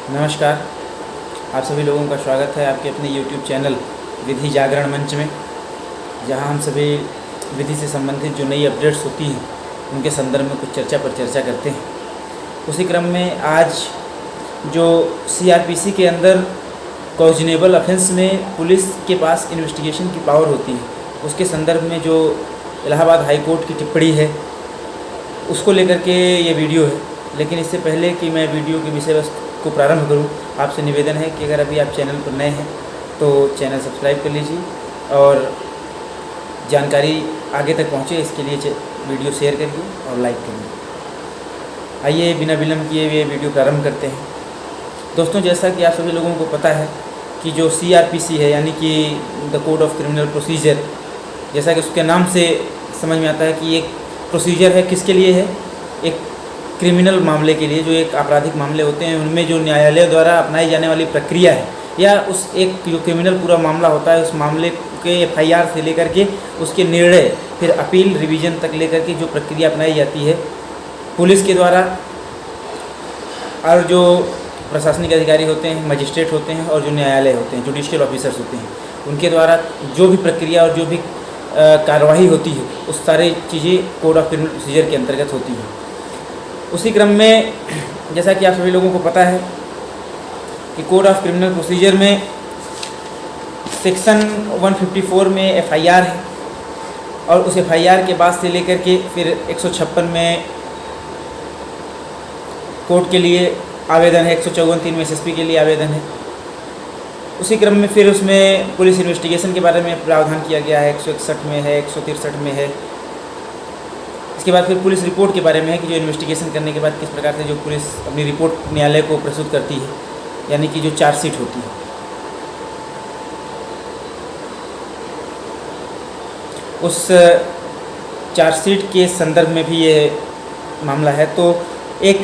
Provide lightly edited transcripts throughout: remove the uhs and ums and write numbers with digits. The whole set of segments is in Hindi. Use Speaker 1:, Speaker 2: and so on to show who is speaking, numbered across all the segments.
Speaker 1: नमस्कार। आप सभी लोगों का स्वागत है आपके अपने YouTube चैनल विधि जागरण मंच में, जहां हम सभी विधि से संबंधित जो नई अपडेट्स होती हैं उनके संदर्भ में कुछ चर्चा पर चर्चा करते हैं। उसी क्रम में आज जो CRPC के अंदर कॉग्निजेबल ऑफेंस में पुलिस के पास इन्वेस्टिगेशन की पावर होती है, उसके संदर्भ में जो इलाहाबाद हाई कोर्ट की टिप्पणी है उसको लेकर के ये वीडियो है। लेकिन इससे पहले कि मैं वीडियो की विषय वस्तु को प्रारंभ करूं, आपसे निवेदन है कि अगर अभी आप चैनल पर नए हैं तो चैनल सब्सक्राइब कर लीजिए और जानकारी आगे तक पहुंचे इसके लिए वीडियो शेयर करिए और लाइक करिए। आइए बिना विलम्ब किए हुए वीडियो प्रारंभ करते हैं। दोस्तों, जैसा कि आप सभी लोगों को पता है कि जो CRPC है यानी कि the code of criminal procedure, जैसा कि उसके नाम से समझ में आता है कि एक प्रोसीजर है, किसके लिए है? एक क्रिमिनल मामले के लिए। जो एक आपराधिक मामले होते हैं उनमें जो न्यायालय द्वारा अपनाई जाने वाली प्रक्रिया है या उस एक जो क्रिमिनल पूरा मामला होता है उस मामले के FIR से लेकर के उसके निर्णय, फिर अपील, रिवीजन तक लेकर के जो प्रक्रिया अपनाई जाती है पुलिस के द्वारा, और जो प्रशासनिक अधिकारी होते हैं, मजिस्ट्रेट होते हैं और जो न्यायालय होते हैं, जुडिशियल ऑफिसर्स होते हैं, उनके द्वारा जो भी प्रक्रिया और जो भी कार्यवाही होती है उस सारी चीज़ें कोड ऑफ क्रिमिनल प्रोसीजर के अंतर्गत होती हैं। उसी क्रम में जैसा कि आप सभी लोगों को पता है कि कोड ऑफ क्रिमिनल प्रोसीजर में सेक्शन 154 में FIR है और उस FIR के बाद से लेकर के फिर 156 में कोर्ट के लिए आवेदन है, 154(3) में SSP के लिए आवेदन है। उसी क्रम में फिर उसमें पुलिस इन्वेस्टिगेशन के बारे में प्रावधान किया गया है, 161 में है, 163 में है। इसके बाद फिर पुलिस रिपोर्ट के बारे में है कि जो इन्वेस्टिगेशन करने के बाद किस प्रकार से जो पुलिस अपनी रिपोर्ट न्यायालय को प्रस्तुत करती है, यानी कि जो चार्जशीट होती है। उस चार्जशीट के संदर्भ में भी ये मामला है। तो एक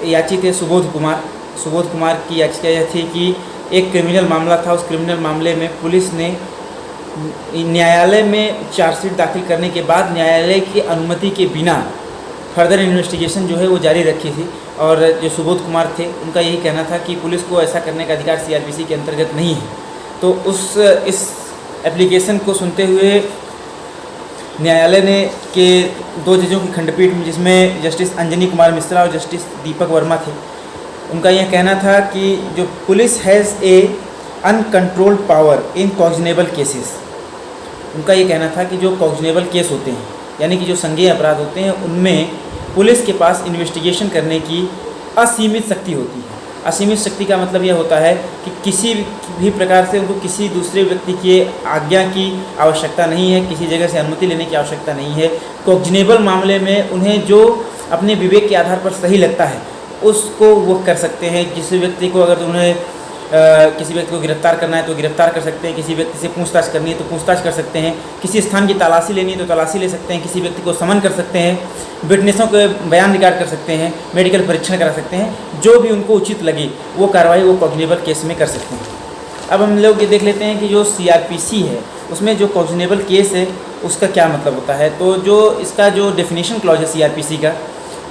Speaker 1: याचिका थे सुबोध कुमार की याचिका यह थी कि एक क्रिमिनल मामला था, उस क्रिमिनल मामले में पुलिस ने न्यायालय में चार्जशीट दाखिल करने के बाद न्यायालय की अनुमति के बिना फर्दर इन्वेस्टिगेशन जो है वो जारी रखी थी। और जो सुबोध कुमार थे उनका यही कहना था कि पुलिस को ऐसा करने का अधिकार CRPC के अंतर्गत नहीं है। तो इस एप्लीकेशन को सुनते हुए न्यायालय ने के 2 जजों की खंडपीठ में, जिसमें जस्टिस अंजनी कुमार मिश्रा और जस्टिस दीपक वर्मा थे, उनका यह कहना था कि जो police has a uncontrolled power in cognizable cases. उनका ये कहना था कि जो कॉग्निजेबल केस होते हैं यानी कि जो संज्ञेय अपराध होते हैं उनमें पुलिस के पास इन्वेस्टिगेशन करने की असीमित शक्ति होती है। असीमित शक्ति का मतलब यह होता है कि किसी भी प्रकार से उनको किसी दूसरे व्यक्ति की आज्ञा की आवश्यकता नहीं है, किसी जगह से अनुमति लेने की आवश्यकता नहीं है। कॉग्निजेबल मामले में उन्हें जो अपने विवेक के आधार पर सही लगता है उसको वो कर सकते हैं। किसी व्यक्ति को अगर उन्हें किसी व्यक्ति को गिरफ्तार करना है तो गिरफ्तार कर सकते हैं, किसी व्यक्ति से पूछताछ करनी है तो पूछताछ कर सकते हैं, किसी स्थान की तलाशी लेनी है तो तलाशी ले सकते हैं, किसी व्यक्ति को समन कर सकते हैं, विटनेसों के बयान रिकॉर्ड कर सकते हैं, मेडिकल परीक्षण करा सकते हैं। जो भी उनको उचित लगे वो कार्रवाई वो कॉग्निजेबल केस में कर सकते हैं। अब हम लोग ये देख लेते हैं कि जो CRPC है उसमें जो कॉग्निजेबल केस है उसका क्या मतलब होता है। तो जो इसका जो डेफिनेशन क्लॉज है CRPC का,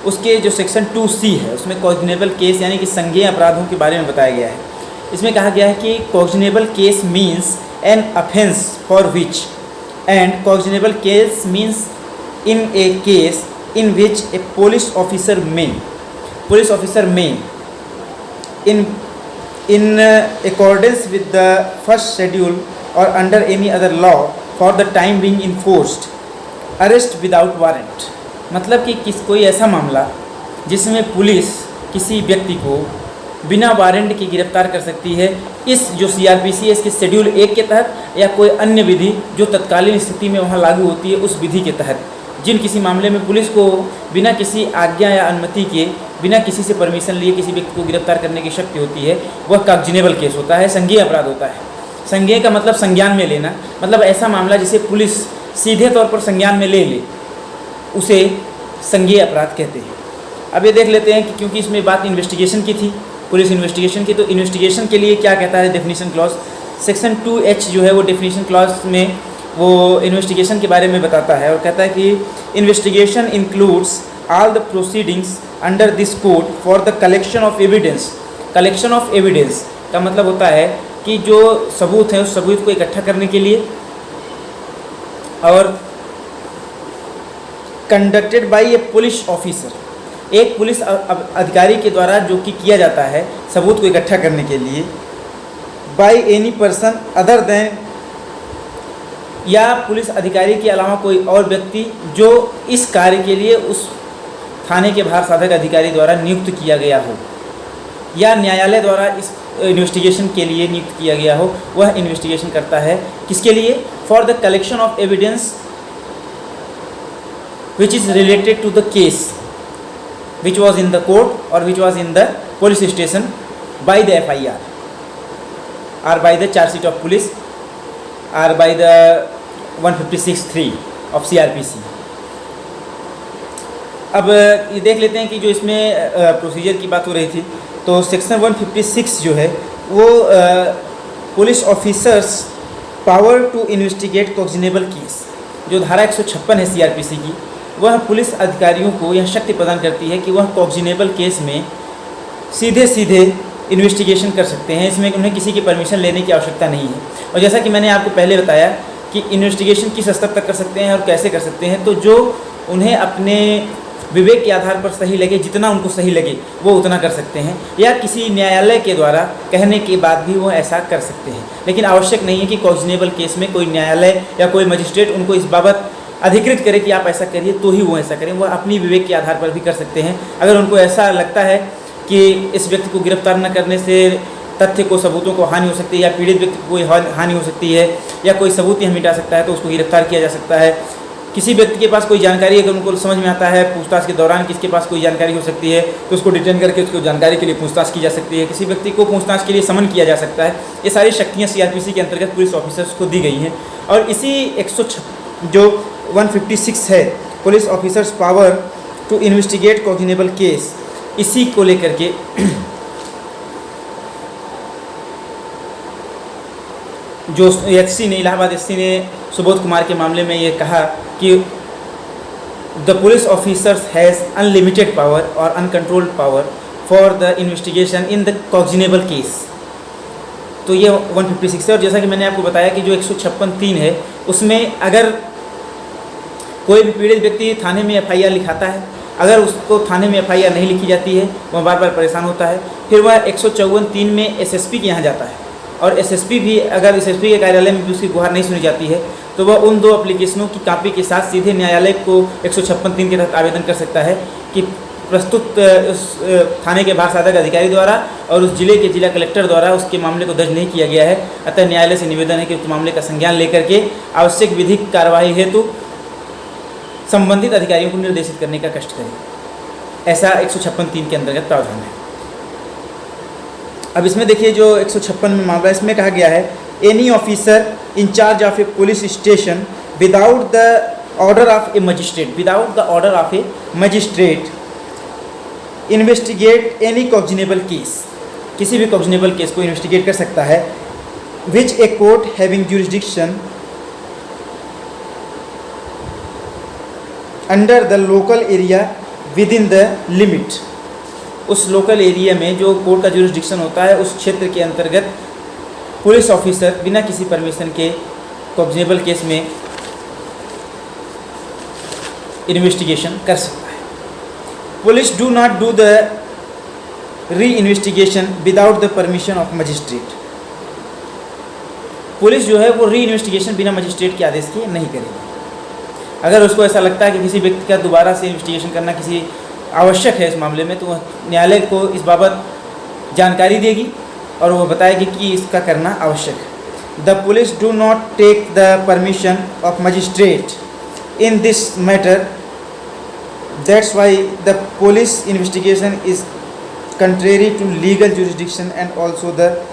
Speaker 1: उसके जो सेक्शन 2C है उसमें कॉग्निजेबल केस यानी कि संज्ञेय अपराधों के बारे में बताया गया है। इसमें कहा गया है कि cognizable case means an offence for which, and cognizable case means in A case in which A police officer में in accordance with the first schedule or under any other law for the time being enforced arrest without warrant। मतलब कि कोई ऐसा मामला जिसमें पुलिस किसी व्यक्ति को बिना वारंट के गिरफ्तार कर सकती है, इस जो CRPC है इसके शेड्यूल 1 के तहत या कोई अन्य विधि जो तत्कालीन स्थिति में वहाँ लागू होती है उस विधि के तहत, जिन किसी मामले में पुलिस को बिना किसी आज्ञा या अनुमति के, बिना किसी से परमिशन लिए किसी व्यक्ति को गिरफ्तार करने की शक्ति होती है, वह कॉग्निजेबल केस होता है, संज्ञेय अपराध होता है। संज्ञेय का मतलब संज्ञान में लेना, मतलब ऐसा मामला जिसे पुलिस सीधे तौर पर संज्ञान में ले उसे संज्ञेय अपराध कहते हैं। अब ये देख लेते हैं कि क्योंकि इसमें बात इन्वेस्टिगेशन की थी, पुलिस इन्वेस्टिगेशन की, तो इन्वेस्टिगेशन के लिए क्या कहता है डेफिनेशन क्लॉज। सेक्शन 2H जो है वो डेफिनेशन क्लॉज में वो इन्वेस्टिगेशन के बारे में बताता है और कहता है कि investigation includes all the proceedings under this code for the collection of evidence collection of evidence का मतलब होता है कि जो सबूत है उस सबूत को इकट्ठा करने के लिए, और conducted by A police officer, एक पुलिस अधिकारी के द्वारा जो कि किया जाता है सबूत को इकट्ठा करने के लिए, by any person other than, या पुलिस अधिकारी के अलावा कोई और व्यक्ति जो इस कार्य के लिए उस थाने के भार साधक अधिकारी द्वारा नियुक्त किया गया हो या न्यायालय द्वारा इस इन्वेस्टिगेशन के लिए नियुक्त किया गया हो, वह इन्वेस्टिगेशन करता है। किसके लिए? For the collection of evidence which is related to the case which was in the court और which was in the police station by the FIR और by the charge sheet of police और बाय द 156(3) ऑफ CRPC। अब ये देख लेते हैं कि जो इसमें प्रोसीजर की बात हो रही थी, तो सेक्शन 156 जो है वो police officers power to investigate cognizable case, जो धारा 156 है CRPC की, वह पुलिस अधिकारियों को यह शक्ति प्रदान करती है कि वह कॉग्निजेबल केस में सीधे सीधे इन्वेस्टिगेशन कर सकते हैं। इसमें उन्हें किसी की परमिशन लेने की आवश्यकता नहीं है। और जैसा कि मैंने आपको पहले बताया कि इन्वेस्टिगेशन किस स्तर तक कर सकते हैं और कैसे कर सकते हैं, तो जो उन्हें अपने विवेक के आधार पर सही लगे, जितना उनको सही लगे वो उतना कर सकते हैं, या किसी न्यायालय के द्वारा कहने के बाद भी वो ऐसा कर सकते हैं। लेकिन आवश्यक नहीं है कि कॉग्निजेबल केस में कोई न्यायालय या कोई मजिस्ट्रेट उनको इस बाबत अधिकृत करे कि आप ऐसा करिए तो ही वो ऐसा करें। वो अपनी विवेक के आधार पर भी कर सकते हैं। अगर उनको ऐसा लगता है कि इस व्यक्ति को गिरफ्तार न करने से तथ्य को, सबूतों को हानि हो सकती है, या पीड़ित व्यक्ति को कोई हानि हो सकती है, या कोई सबूत यह मिटा सकता है, तो उसको गिरफ्तार किया जा सकता है। किसी व्यक्ति के पास कोई जानकारी अगर उनको समझ में आता है, पूछताछ के दौरान किसके पास कोई जानकारी हो सकती है, तो उसको डिटेन करके उसको जानकारी के लिए पूछताछ की जा सकती है। किसी व्यक्ति को पूछताछ के लिए समन किया जा सकता है। ये सारी शक्तियाँ CRPC के अंतर्गत पुलिस ऑफिसर्स को दी गई हैं। और इसी 156 है, police officers power to investigate cognizable case, इसी को लेकर के जो SC ने, इलाहाबाद SC ने सुबोध कुमार के मामले में ये कहा कि the police officers has unlimited power और uncontrolled power for the investigation in the cognizable case. तो ये 156 है। और जैसा कि मैंने आपको बताया कि जो 156(3) है, उसमें अगर कोई भी पीड़ित व्यक्ति थाने में FIR लिखाता है, अगर उसको थाने में FIR नहीं लिखी जाती है, वह बार बार परेशान होता है, फिर वह 154(3) में SSP के यहाँ जाता है, और SSP भी अगर SSP के कार्यालय में भी उसकी गुहार नहीं सुनी जाती है, तो वह उन दो एप्लीकेशनों की कॉपी के साथ सीधे न्यायालय को 156(3) के तहत आवेदन कर सकता है कि प्रस्तुत उस थाने के भार साधक अधिकारी द्वारा और उस जिले के जिला कलेक्टर द्वारा उसके मामले को दर्ज नहीं किया गया है। अतः न्यायालय से निवेदन है कि उस मामले का संज्ञान लेकर के आवश्यक विधिक कार्यवाही हेतु संबंधित अधिकारियों को निर्देशित करने का कष्ट करें। ऐसा 156(3) के अंतर्गत प्रावधान है। अब इसमें देखिए जो 156 में मामला, इसमें कहा गया है any officer in charge of a police station without the order of a magistrate, without the order of a magistrate investigate any cognizable case, किसी भी कॉग्निजेबल केस को इन्वेस्टिगेट कर सकता है, which a court having jurisdiction under the local area within the limit, उस लोकल एरिया में जो कोर्ट का ज्यूरिसडिक्शन होता है उस क्षेत्र के अंतर्गत पुलिस ऑफिसर बिना किसी परमिशन के कॉग्निजेबल केस में इन्वेस्टिगेशन कर सकता है। Police do not do the re investigation without the permission of magistrate, police जो है वो री इन्वेस्टिगेशन बिना मजिस्ट्रेट के आदेश के नहीं करेगी। अगर उसको ऐसा लगता है कि किसी व्यक्ति का दोबारा से इन्वेस्टिगेशन करना किसी आवश्यक है इस मामले में, तो वह न्यायालय को इस बाबत जानकारी देगी और वह बताएगी कि इसका करना आवश्यक है। The police do not take the permission of magistrate in this matter, that's why the police investigation is contrary to legal jurisdiction and also the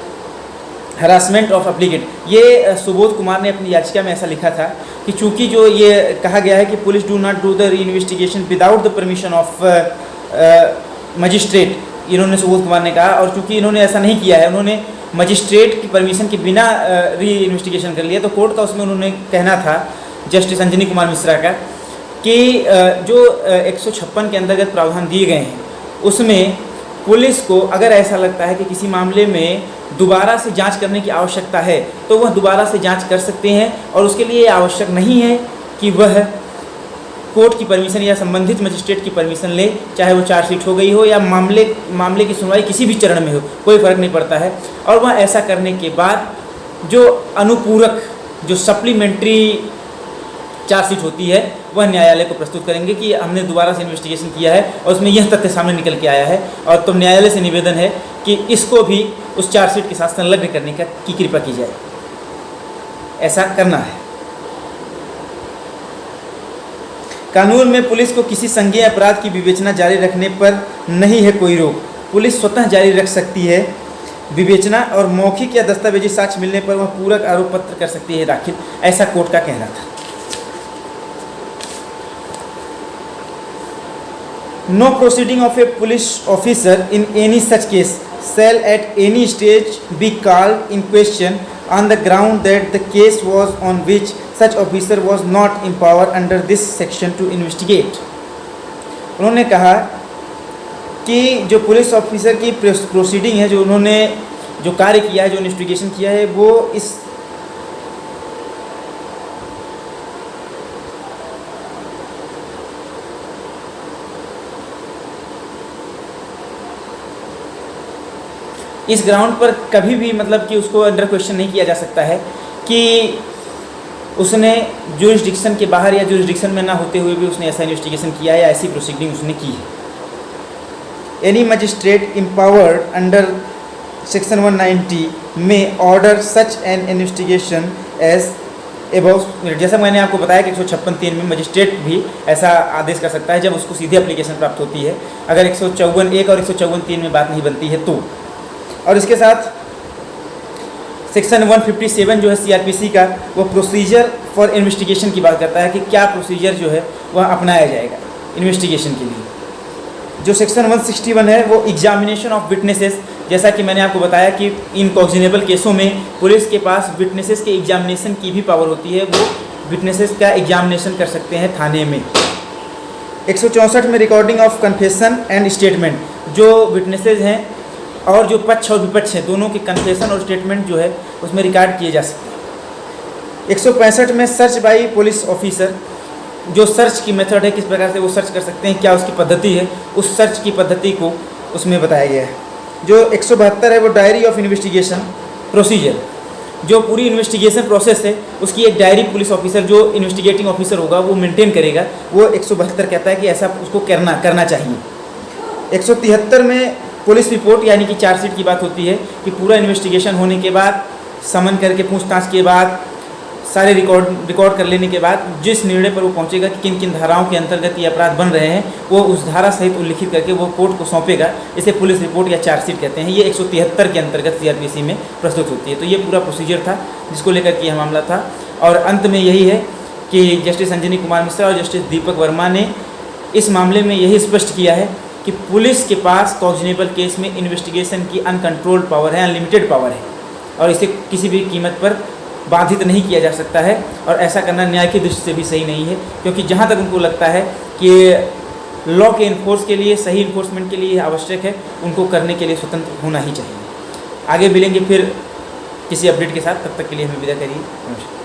Speaker 1: harassment of applicant. ये सुबोध कुमार ने अपनी याचिका में ऐसा लिखा था कि चूंकि जो ये कहा गया है कि police do not do the re investigation without the permission of magistrate, इन्होंने सुबोध कुमार ने कहा, और चूंकि इन्होंने ऐसा नहीं किया है, उन्होंने मजिस्ट्रेट की परमिशन के बिना री इन्वेस्टिगेशन कर लिया, तो कोर्ट का उसमें उन्होंने कहना था, जस्टिस अंजनी कुमार मिश्रा का, कि जो 156 के अंतर्गत प्रावधान दिए गए हैं उसमें पुलिस को अगर ऐसा लगता है कि किसी मामले में दोबारा से जांच करने की आवश्यकता है तो वह दोबारा से जांच कर सकते हैं, और उसके लिए आवश्यक नहीं है कि वह कोर्ट की परमिशन या संबंधित मजिस्ट्रेट की परमिशन ले, चाहे वो चार्जशीट हो गई हो या मामले की सुनवाई किसी भी चरण में हो, कोई फ़र्क नहीं पड़ता है। और वह ऐसा करने के बाद जो अनुपूरक, जो सप्लीमेंट्री चार्जशीट होती है, वह न्यायालय को प्रस्तुत करेंगे कि हमने दोबारा से इन्वेस्टिगेशन किया है और उसमें यह तथ्य सामने निकल के आया है, और तो न्यायालय से निवेदन है कि इसको भी उस चार्जशीट के साथ संलग्न करने की कृपा की जाए। ऐसा करना है। कानून में पुलिस को किसी संज्ञेय अपराध की विवेचना जारी रखने पर नहीं है कोई रोक। पुलिस स्वतः जारी रख सकती है विवेचना, और मौखिक या दस्तावेजी साक्ष्य मिलने पर वह पूरक आरोप पत्र कर सकती है दाखिल। ऐसा कोर्ट का कहना था। No proceeding of a police officer in any such case shall at any stage be called in question on the ground that the case was on which such officer was not empowered under this section to investigate। उन्होंने कहा कि जो पुलिस ऑफिसर की प्रोसीडिंग है, जो उन्होंने जो कार्य किया है, जो इन्वेस्टिगेशन किया है, वो इस ग्राउंड पर कभी भी मतलब कि उसको अंडर क्वेश्चन नहीं किया जा सकता है कि उसने जुरिस्डिक्शन के बाहर या जुरिस्डिक्शन में ना होते हुए भी उसने ऐसा इन्वेस्टिगेशन किया है या ऐसी प्रोसीडिंग उसने की है। Any magistrate empowered under section 190 में order such an investigation as above. जैसा मैंने आपको बताया कि 156(3) में मजिस्ट्रेट भी ऐसा आदेश कर सकता है जब उसको सीधे एप्लीकेशन प्राप्त होती है, अगर 154(1) और 154(3) में बात नहीं बनती है तो। और इसके साथ सेक्शन 157 जो है सीआरपीसी का, वो प्रोसीजर फॉर इन्वेस्टिगेशन की बात करता है कि क्या प्रोसीजर जो है वह अपनाया जाएगा इन्वेस्टिगेशन के लिए। जो सेक्शन 161 है वो एग्जामिनेशन ऑफ विटनेसेस, जैसा कि मैंने आपको बताया कि इनकॉग्जिनेबल केसों में पुलिस के पास विटनेसेस के एग्जामिनेशन की भी पावर होती है, वो विटनेसेस का एग्जामिनेशन कर सकते हैं थाने में। 164 में recording of confession and statement, जो विटनेसेस हैं और जो पक्ष और विपक्ष हैं दोनों के कन्फेशन और स्टेटमेंट जो है उसमें रिकॉर्ड किए जा सकते हैं। 165 में सर्च बाई पुलिस ऑफिसर, जो सर्च की मेथड है, किस प्रकार से वो सर्च कर सकते हैं, क्या उसकी पद्धति है, उस सर्च की पद्धति को उसमें बताया गया है। जो 172 है वो डायरी ऑफ इन्वेस्टिगेशन प्रोसीजर, जो पूरी इन्वेस्टिगेशन प्रोसेस है उसकी एक डायरी पुलिस ऑफिसर जो इन्वेस्टिगेटिंग ऑफिसर होगा वो मेंटेन करेगा, वो 172 कहता है कि ऐसा उसको करना चाहिए। 173 में पुलिस रिपोर्ट यानी कि चार्जशीट की बात होती है कि पूरा इन्वेस्टिगेशन होने के बाद, समन करके पूछताछ के बाद, सारे रिकॉर्ड कर लेने के बाद जिस निर्णय पर वो पहुंचेगा कि किन किन धाराओं के अंतर्गत ये अपराध बन रहे हैं, वो उस धारा सहित उल्लिखित करके वो कोर्ट को सौंपेगा। इसे पुलिस रिपोर्ट या चार्जशीट कहते हैं। ये 173 के अंतर्गत सीआरपीसी में प्रस्तुत होती है। तो ये पूरा प्रोसीजर था जिसको लेकर के यह मामला था। और अंत में यही है कि जस्टिस अंजनी कुमार मिश्रा और जस्टिस दीपक वर्मा ने इस मामले में यही स्पष्ट किया है कि पुलिस के पास कॉग्निजेबल केस में इन्वेस्टिगेशन की अनकंट्रोल्ड पावर है, अनलिमिटेड पावर है, और इसे किसी भी कीमत पर बाधित नहीं किया जा सकता है। और ऐसा करना न्याय की दृष्टि से भी सही नहीं है, क्योंकि जहाँ तक उनको लगता है कि लॉ के इन्फोर्स के लिए, सही इन्फोर्समेंट के लिए आवश्यक है, उनको करने के लिए स्वतंत्र होना ही चाहिए। आगे मिलेंगे फिर किसी अपडेट के साथ, तब तक के लिए हमें विदा करिए। नमस्कार।